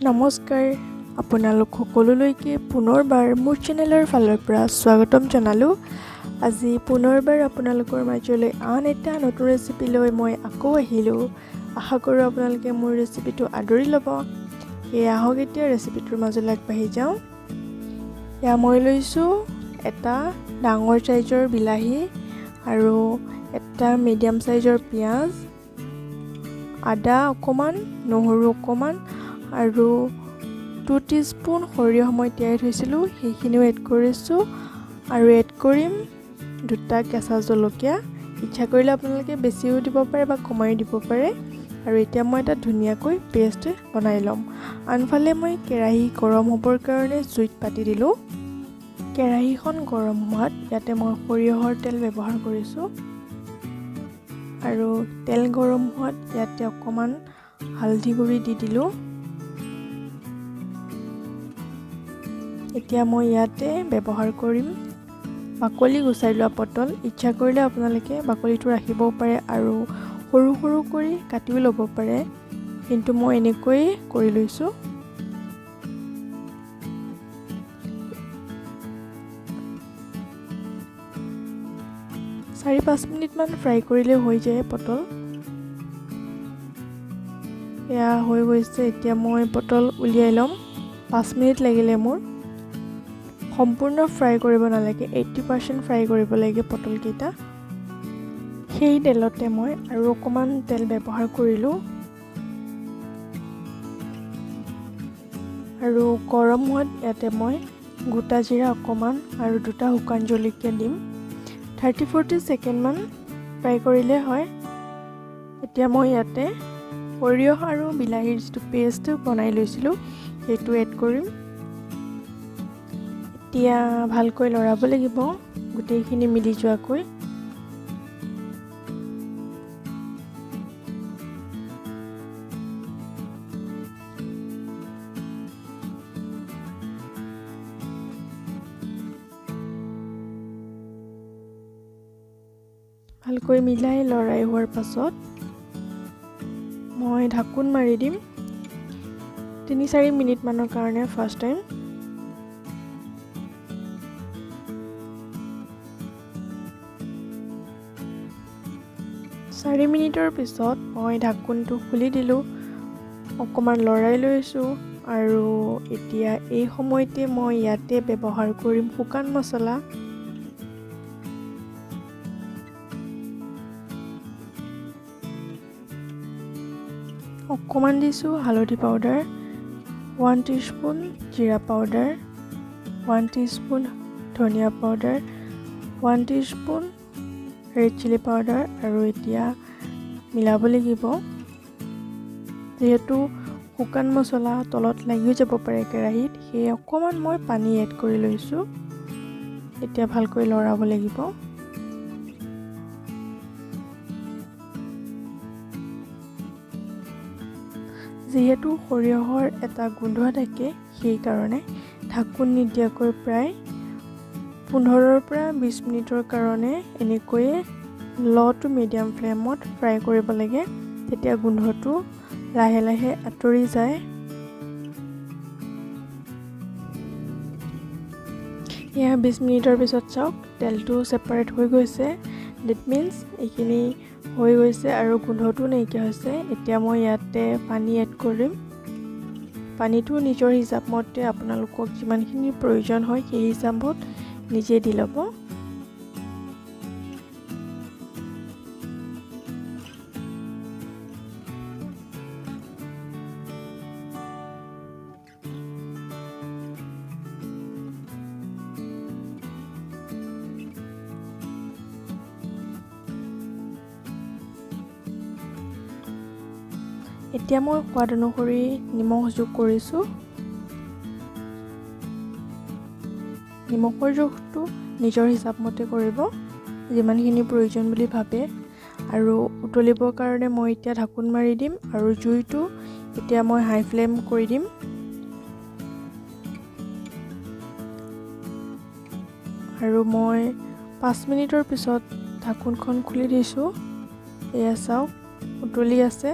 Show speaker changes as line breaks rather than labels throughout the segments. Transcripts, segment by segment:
নমস্কাৰ আপোনালোক সকলোলৈকে পুনৰবাৰ মোৰ চেনেলৰ ফালৰ পৰা স্বাগতম জনালোঁ। আজি পুনৰবাৰ আপোনালোকৰ মাজলৈ আন এটা নতুন ৰেচিপি লৈ মই আকৌ আহিলোঁ। আশা কৰোঁ আপোনালোকে মোৰ ৰেচিপিটো আদৰি ল'ব। এই আহক এতিয়া ৰেচিপিটোৰ মাজলৈ আগবাঢ়ি যাওঁ। এয়া মই লৈছোঁ এটা ডাঙৰ চাইজৰ বিলাহী আৰু এটা মিডিয়াম চাইজৰ পিঁয়াজ, আদা অকণমান, নহৰু অকণমান আৰু 2 টিস্পুন সৰিয়হ মই তিয়াই থৈছিলোঁ, সেইখিনিও এড কৰিছোঁ আৰু এড কৰিম 2টা কেঁচা জলকীয়া। ইচ্ছা কৰিলে আপোনালোকে বেছিও দিব পাৰে বা কমাইও দিব পাৰে। আৰু এতিয়া মই এটা ধুনীয়াকৈ পেষ্ট বনাই ল'ম। আনফালে মই কেৰাহী গৰম হ'বৰ কাৰণে জুইত পাতি দিলোঁ। কেৰাহীখন গৰম হোৱাত ইয়াতে মই সৰিয়হৰ তেল ব্যৱহাৰ কৰিছোঁ আৰু তেল গৰম হোৱাত ইয়াতে অকণমান হালধি গুড়ি দি দিলোঁ। এতিয়া মই ইয়াতে ব্যৱহাৰ কৰিম বাকলি গুচাই লোৱা পটল। ইচ্ছা কৰিলে আপোনালোকে বাকলিটো ৰাখিবও পাৰে আৰু সৰু সৰু কৰি কাটিও ল'ব পাৰে, কিন্তু মই এনেকৈয়ে কৰি লৈছোঁ। চাৰি 5 মিনিটমান ফ্ৰাই কৰিলে হৈ যায় পটল। এয়া হৈ গৈছে। এতিয়া মই পটল উলিয়াই ল'ম। 5 মিনিট লাগিলে মোৰ। সম্পূৰ্ণ ফ্ৰাই কৰিব নালাগে, 80% ফ্ৰাই কৰিব লাগে পটলকেইটা। সেই তেলতে মই আৰু অকণমান তেল ব্যৱহাৰ কৰিলোঁ আৰু গৰম হোৱাত ইয়াতে মই গোটা জিৰা অকণমান আৰু 2টা শুকান জলকীয়া দিম। 30-40 ছেকেণ্ডমান ফ্ৰাই কৰিলে হয়। এতিয়া মই ইয়াতে সৰিয়হ আৰু বিলাহীৰ যিটো পেষ্ট বনাই লৈছিলোঁ সেইটো এড কৰিম। এতিয়া ভালকৈ লৰাব লাগিব গোটেইখিনি মিলি যোৱাকৈ। ভালকৈ মিলাই লৰাই হোৱাৰ পাছত মই ঢাকোন মাৰি দিম 3-4 মিনিটমানৰ কাৰণে ফাৰ্ষ্ট টাইম। চাৰি মিনিটৰ পিছত মই ঢাকোনটো খুলি দিলোঁ, অকণমান লৰাই লৈছোঁ আৰু এতিয়া এই সময়তে মই ইয়াতে ব্যৱহাৰ কৰিম শুকান মছলা। অকণমান দিছোঁ হালধি পাউডাৰ, 1 টিস্পুন জিৰা পাউডাৰ, 1 টিস্পুন ধনিয়া powder, 1 teaspoon red chilli powder আৰু এতিয়া মিলাব লাগিব। যিহেতু শুকান মছলা তলত লাগিও যাব পাৰে কেৰাহীত, সেয়ে অকণমান মই পানী এড কৰি লৈছোঁ। এতিয়া ভালকৈ লৰাব লাগিব। যিহেতু সৰিয়হৰ এটা গোন্ধ থাকে, সেইকাৰণে ঢাকোন নিদিয়াকৈ প্ৰায় 15-20 মিনিটৰ কাৰণে এনেকৈয়ে ল' টু মিডিয়াম ফ্লেমত ফ্ৰাই কৰিব লাগে। তেতিয়া গোন্ধটো লাহে লাহে আঁতৰি যায়। এয়া 20 মিনিটৰ পিছত চাওক তেলটো ছেপাৰেট হৈ গৈছে। ডেট মিনছ এইখিনি হৈ গৈছে আৰু গোন্ধটো নাইকিয়া হৈছে। এতিয়া মই ইয়াতে পানী এড কৰিম। পানীটো নিজৰ হিচাপ মতে আপোনালোকক যিমানখিনি প্ৰয়োজন হয় সেই হিচাপত নিজে দি ল'ব। এতিয়া মই সোৱাদ অনুসৰি নিমখ যোগ কৰিছোঁ। নিমখৰ জোখটো নিজৰ হিচাপ মতে কৰিব, যিমানখিনি প্ৰয়োজন বুলি ভাবে। আৰু উতলিবৰ কাৰণে মই এতিয়া ঢাকোন মাৰি দিম আৰু জুইটো এতিয়া মই হাই ফ্লেম কৰি দিম। আৰু মই 5 মিনিটৰ পিছত ঢাকোনখন খুলি দিছোঁ। এয়া চাওক উতলি আছে।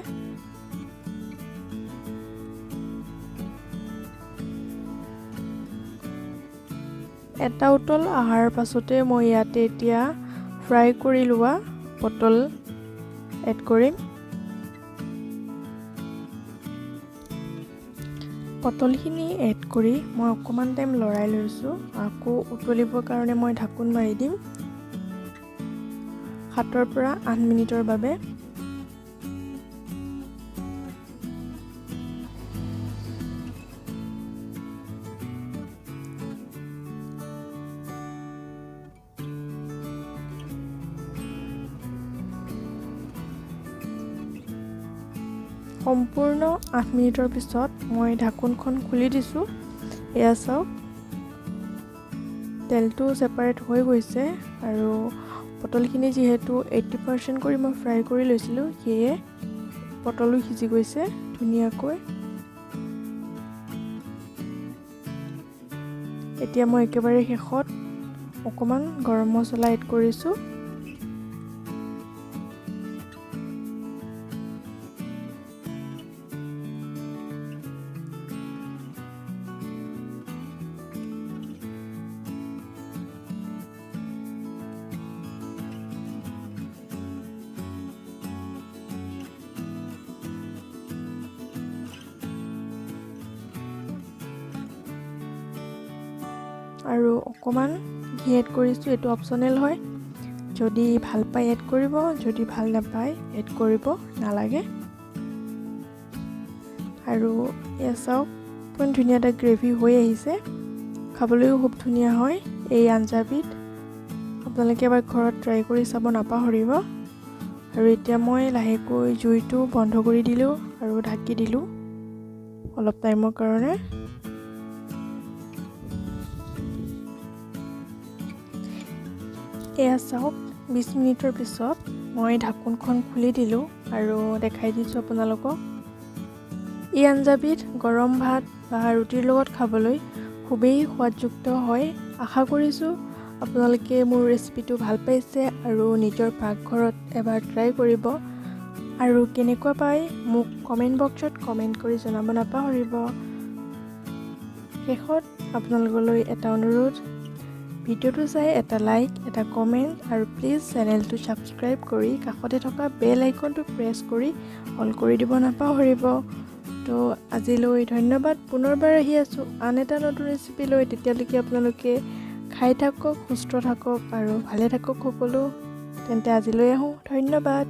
এটা উতল অহাৰ পাছতে মই ইয়াতে এতিয়া ফ্ৰাই কৰি লোৱা পটল এড কৰিম। পটলখিনি এড কৰি মই অকণমান টাইম লৰাই লৈছোঁ। আকৌ উতলিবৰ কাৰণে মই ঢাকোন মাৰি দিম 7 পৰা 8 মিনিটৰ বাবে। সম্পূৰ্ণ 8 মিনিটৰ পিছত মই ঢাকোনখন খুলি দিছোঁ। এয়া চাওক তেলটো ছেপাৰেট হৈ গৈছে আৰু পটলখিনি যিহেতু 80% কৰি মই ফ্ৰাই কৰি লৈছিলোঁ সেয়ে পটলো সিজি গৈছে ধুনীয়াকৈ। এতিয়া মই একেবাৰে শেষত অকণমান গৰম মছলা এড কৰিছোঁ। আৰু অকণমান ঘি এড কৰিছোঁ, এইটো অপচনেল হয়। যদি ভাল পায় এড কৰিব, যদি ভাল নাপায় এড কৰিব নালাগে। আৰু এয়া চাওক কিমান ধুনীয়া এটা গ্ৰেভি হৈ আহিছে, খাবলৈও খুব ধুনীয়া হয় এই আঞ্জাবিধ। আপোনালোকে এবাৰ ঘৰত ট্ৰাই কৰি চাব নাপাহৰিব। আৰু এতিয়া মই লাহেকৈ জুইটো বন্ধ কৰি দিলোঁ আৰু ঢাকি দিলোঁ অলপ টাইমৰ কাৰণে। এয়া চাওক 20 মিনিটৰ পিছত মই ঢাকোনখন খুলি দিলোঁ আৰু দেখাই দিছোঁ আপোনালোকক। এই আঞ্জাবিধ গৰম ভাত বা ৰুটিৰ লগত খাবলৈ খুবেই সোৱাদযুক্ত হয়। আশা কৰিছোঁ আপোনালোকে মোৰ ৰেচিপিটো ভাল পাইছে আৰু নিজৰ পাকঘৰত এবাৰ ট্ৰাই কৰিব। আৰু কেনেকুৱা পায় মোক কমেণ্ট বক্সত কমেণ্ট কৰি জনাব নাপাহৰিব। শেষত আপোনালোকলৈ এটা অনুৰোধ, ভিডিঅ'টো চাই এটা লাইক, এটা কমেণ্ট আৰু প্লিজ চেনেলটো ছাবস্ক্ৰাইব কৰি কাষতে থকা বেল আইকনটো প্ৰেছ কৰি অল কৰি দিব নাপাহৰিব। তো আজিলৈ ধন্যবাদ। পুনৰবাৰ আহি আছোঁ আন এটা নতুন ৰেচিপি লৈ। তেতিয়ালৈকে আপোনালোকে খাই থাকক, সুস্থ থাকক আৰু ভালে থাকক সকলো। তেন্তে আজিলৈ আহোঁ, ধন্যবাদ।